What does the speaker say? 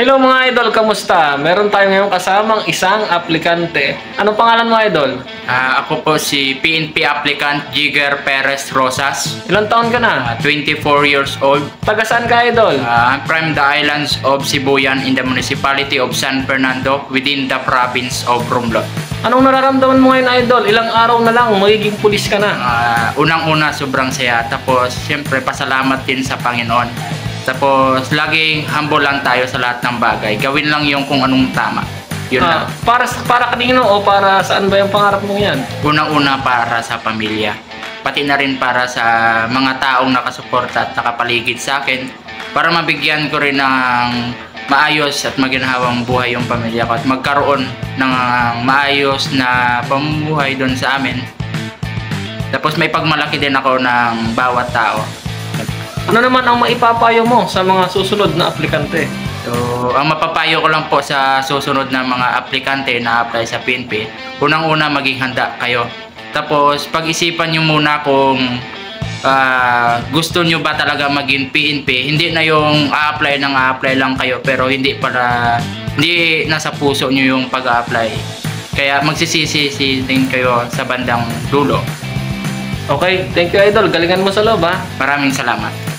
Hello mga idol, kamusta? Meron tayo ngayong kasamang isang aplikante. Anong pangalan mo, idol? Ako po si PNP applicant Jigger Perez Rosas. Ilang taon ka na? 24 years old. Taga saan ka, idol? I'm from the islands of Sibuyan in the municipality of San Fernando within the province of Romblon. Anong nararamdaman mo ngayon, idol? Ilang araw na lang, magiging pulis ka na. Unang-una, sobrang saya. Tapos, siyempre, pasalamat din sa Panginoon. Tapos, laging humble lang tayo sa lahat ng bagay. Gawin lang yung kung anong tama. Yun lang. Para kanino o para saan ba yung pangarap mo yan? Unang-una para sa pamilya. Pati na rin para sa mga taong nakasuporta at nakapaligid sa akin. Para mabigyan ko rin ng maayos at maginhawang buhay yung pamilya ko. At magkaroon ng maayos na pamumuhay doon sa amin. Tapos may pagmalaki din ako ng bawat tao. Ano naman ang maipapayo mo sa mga susunod na aplikante? So, ang mapapayo ko lang po sa susunod na mga aplikante na apply sa PNP, unang-una maging handa kayo. Tapos, pag-isipan nyo muna kung gusto nyo ba talaga maging PNP. Hindi na yung a-apply lang kayo, pero hindi nasa puso nyo yung pag-a-apply. Kaya magsisisi din kayo sa bandang dulo. Okay, thank you, idol. Galingan mo sa loob, ha? Maraming salamat.